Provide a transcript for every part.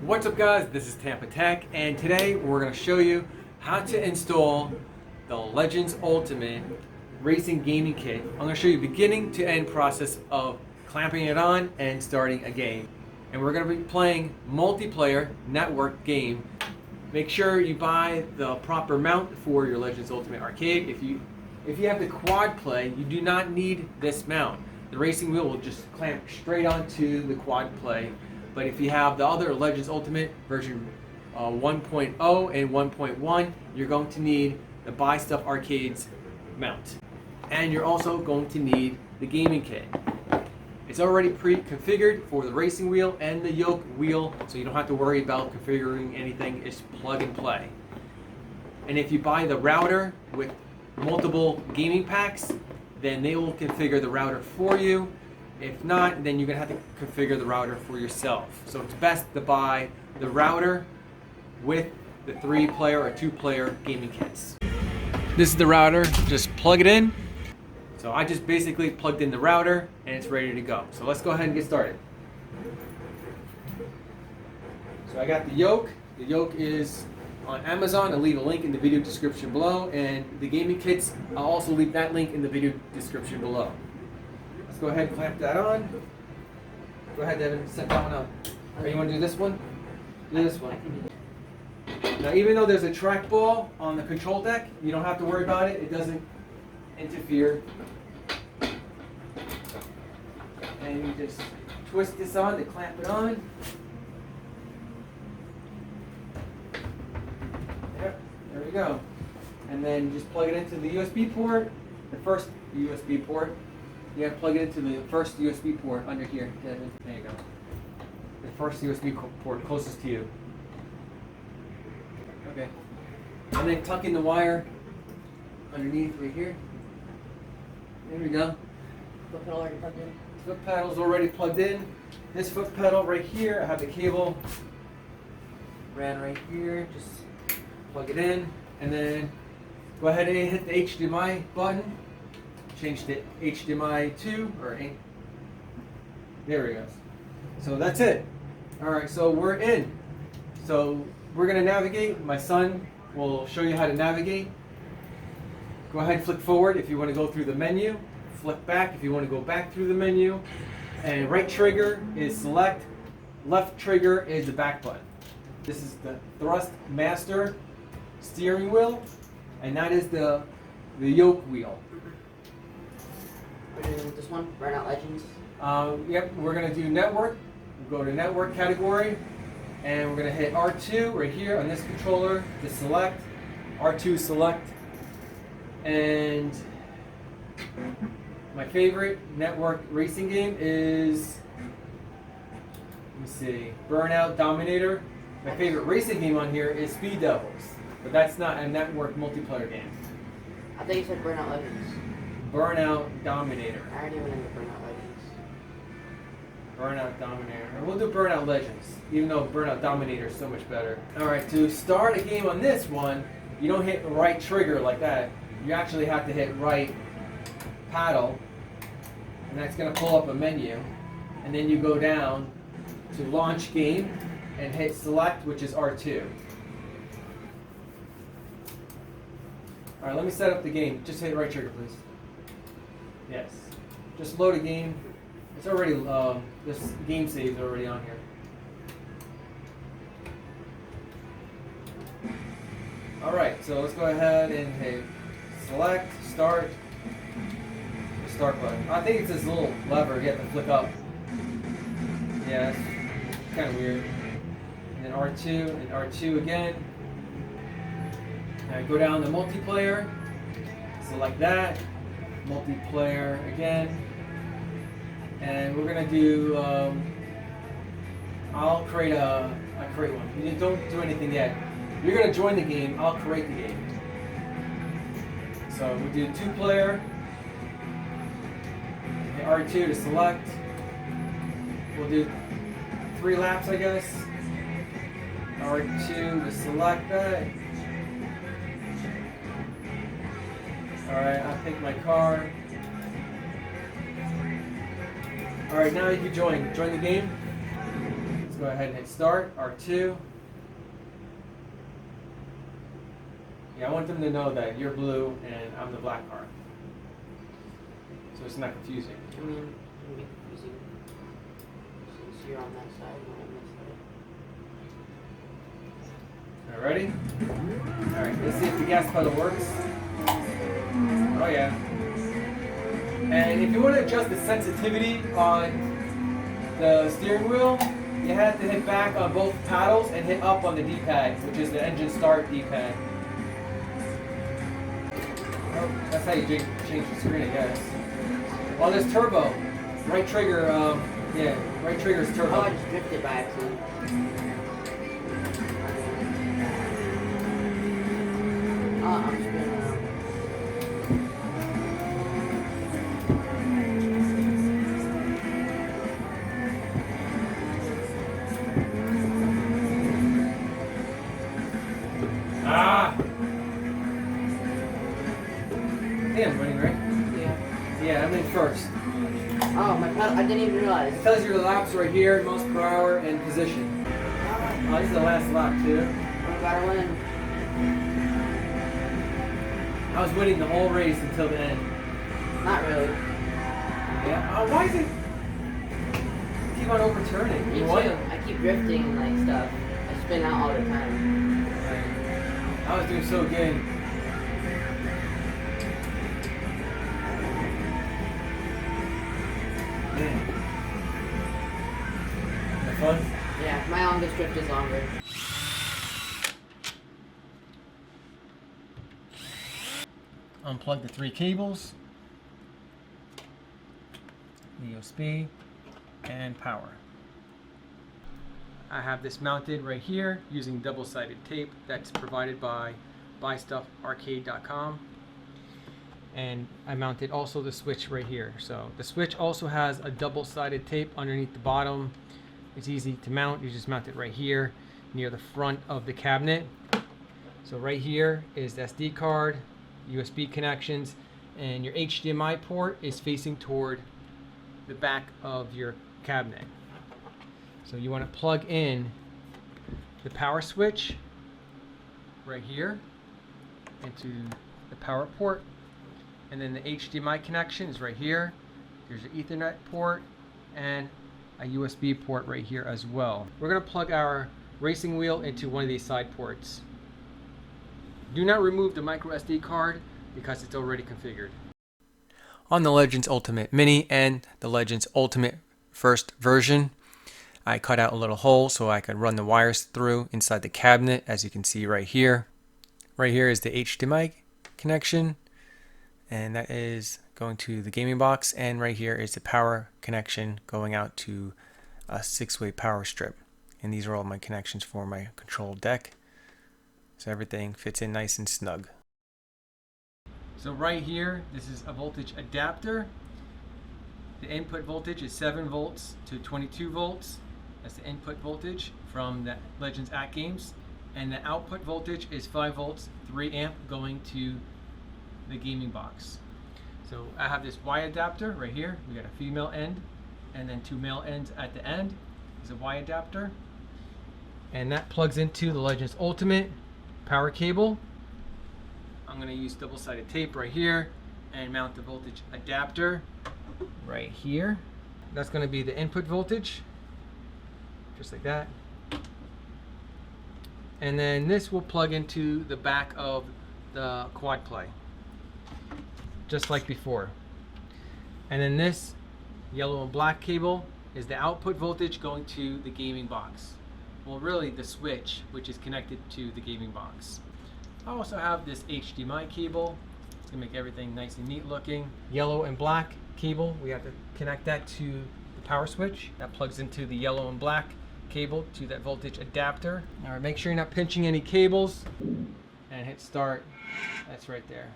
What's up guys, this is Tampatec, and today we're going to show you how to install the Legends Ultimate Racing Gaming Kit. I'm going to show you beginning to end process of clamping it on and starting a game. And we're going to be playing multiplayer network game. Make sure you buy the proper mount for your Legends Ultimate Arcade. If you have the quad play, you do not need this mount. The racing wheel will just clamp straight onto the quad play. But if you have the other Legends Ultimate version 1.0 and 1.1, you're going to need the Buy Stuff Arcades mount. And you're also going to need the gaming kit. It's already pre-configured for the racing wheel and the yoke wheel, so you don't have to worry about configuring anything. It's plug and play. And if you buy the router with multiple gaming packs, then they will configure the router for you. If not, then you're going to have to configure the router for yourself. So it's best to buy the router with the 3-player or 2-player gaming kits. This is the router, just plug it in. So I just basically plugged in the router and it's ready to go. So let's go ahead and get started. So I got the yoke. The yoke is on Amazon. I'll leave a link in the video description below. And the gaming kits, I'll also leave that link in the video description below. Go ahead and clamp that on. Go ahead, Devin, set that one up. Or you want to do this one? Do this one. Now, even though there's a trackball on the control deck, you don't have to worry about it. It doesn't interfere. And you just twist this on to clamp it on. Yep, there we go. And then just plug it into the USB port, the first USB port. You have to plug it into the first USB port under here, Devin. There you go. The first USB port closest to you. Okay. And then tuck in the wire underneath right here. There we go. Foot pedal already plugged in. Foot pedal's already plugged in. This foot pedal right here, I have the cable ran right here. Just plug it in, and then go ahead and hit the HDMI button. Change to HDMI 2 or 8. There we go. So that's it. Alright, so we're in. So we're going to navigate. My son will show you how to navigate. Go ahead and flick forward if you want to go through the menu. Flick back if you want to go back through the menu. And right trigger is select. Left trigger is the back button. This is the Thrustmaster steering wheel. And that is the yoke wheel. We're doing this one, Burnout Legends. Yep, we're going to do network. We'll go to network category, and we're going to hit R2 right here on this controller to select. R2 select. And my favorite network racing game is, let me see, Burnout Dominator. My favorite racing game on here is Speed Devils, but that's not a network multiplayer game. I think you said Burnout Legends. Burnout Dominator. I already went into Burnout Legends. Burnout Dominator. Or we'll do Burnout Legends, even though Burnout Dominator is so much better. Alright, to start a game on this one, you don't hit the right trigger like that. You actually have to hit right paddle, and that's going to pull up a menu. And then you go down to launch game and hit select, which is R2. Alright, let me set up the game. Just hit right trigger, please. Yes. Just load a game. It's already, this game save is already on here. Alright, so let's go ahead and hit select, start, the start button. I think it's this little lever you have to flick up. Yeah, it's kind of weird. And then R2 and R2 again. Now go down to multiplayer, select that. Multiplayer again, and we're gonna do. I'll create one. You don't do anything yet. You're gonna join the game. I'll create the game. So we'll do 2-player. Hit R2 to select. We'll do 3 laps, I guess. R2 to select that. Alright, I'll pick my car. Alright, now you can join the game. go ahead and hit start, R2. Yeah, I want them to know that you're blue and I'm the black car. So it's not confusing. I mean, it can be confusing. Since you're on that side and I'm on this side. All right, ready? Alright, let's see if the gas pedal works. Oh yeah. And if you want to adjust the sensitivity on the steering wheel, you have to hit back on both paddles and hit up on the D-pad, which is the engine start D-pad. Oh, that's how you change the screen, I guess. Oh, there's turbo. Right trigger, yeah, right trigger is turbo. Oh, I just drifted by accident. I'm spinning around. Ah! Hey, I'm winning, right? Yeah. Yeah, I'm in first. Oh, my pedal, I didn't even realize. It tells you the laps right here, most per hour, and position. Oh, this is the last lap, too. I'm about to win. I was winning the whole race until the end. Not really. Yeah? Oh, why is it keep on overturning? Me You too. won? I keep drifting and like stuff. I spin out all the time. I was doing so good. Man. That fun? Yeah, my longest drift is longer. Unplug the 3 cables, USB, and power. I have this mounted right here using double-sided tape that's provided by buystuffarcade.com. And I mounted also the switch right here. So the switch also has a double-sided tape underneath the bottom. It's easy to mount. You just mount it right here near the front of the cabinet. So right here is the SD card, USB connections, and your HDMI port is facing toward the back of your cabinet. So you want to plug in the power switch right here into the power port, and then the HDMI connection is right here. There's an Ethernet port and a USB port right here as well. We're going to plug our racing wheel into one of these side ports. Do not remove the micro SD card because it's already configured. On the Legends Ultimate Mini and the Legends Ultimate first version, I cut out a little hole so I could run the wires through inside the cabinet, as you can see right here. Right here is the HDMI connection, and that is going to the gaming box, and right here is the power connection going out to a 6-way power strip. And these are all my connections for my control deck. So everything fits in nice and snug. So right here, this is a voltage adapter. The input voltage is 7 volts to 22 volts. That's the input voltage from the Legends at Games. And the output voltage is 5 volts, 3 amp going to the gaming box. So I have this Y adapter right here. We got a female end and then 2 male ends at the end. Is a Y adapter. And that plugs into the Legends Ultimate power cable. I'm going to use double-sided tape right here and mount the voltage adapter right here. That's going to be the input voltage, just like that. And then this will plug into the back of the quad play, just like before. And then this yellow and black cable is the output voltage going to the gaming box. Well, really the switch, which is connected to the gaming box. I also have this HDMI cable. It's gonna make everything nice and neat looking. Yellow and black cable, we have to connect that to the power switch. That plugs into the yellow and black cable to that voltage adapter. All right, make sure you're not pinching any cables and hit start. That's right there.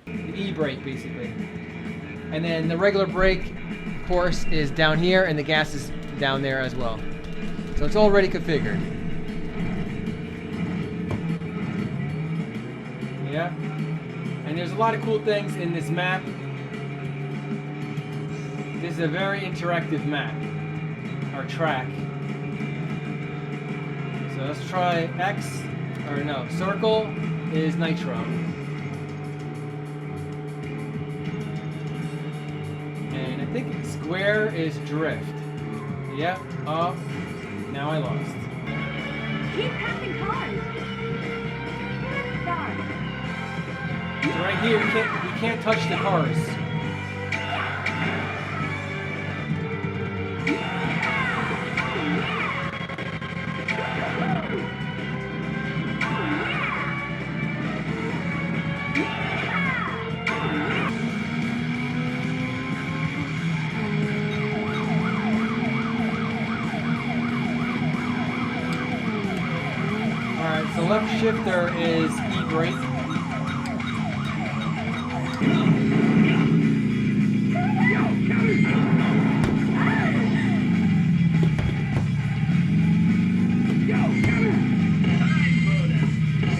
The e-brake basically. And then the regular brake, of course, is down here and the gas is down there as well. So it's already configured. Yeah. And there's a lot of cool things in this map. This is a very interactive map. our track. So let's try circle is nitro. And I think square is drift. Yep, up. Now I lost. Keep passing cars. Start. So right here, we can't touch the cars. Alright, so left shifter is e-brake.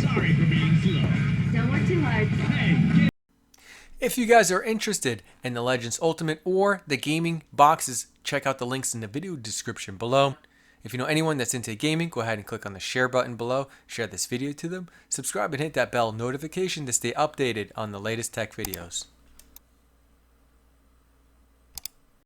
Sorry for being slow. Don't work too hard. Hey, If you guys are interested in the Legends Ultimate or the gaming boxes, check out the links in the video description below. If you know anyone that's into gaming, go ahead and click on the share button below. Share this video to them. Subscribe and hit that bell notification to stay updated on the latest tech videos.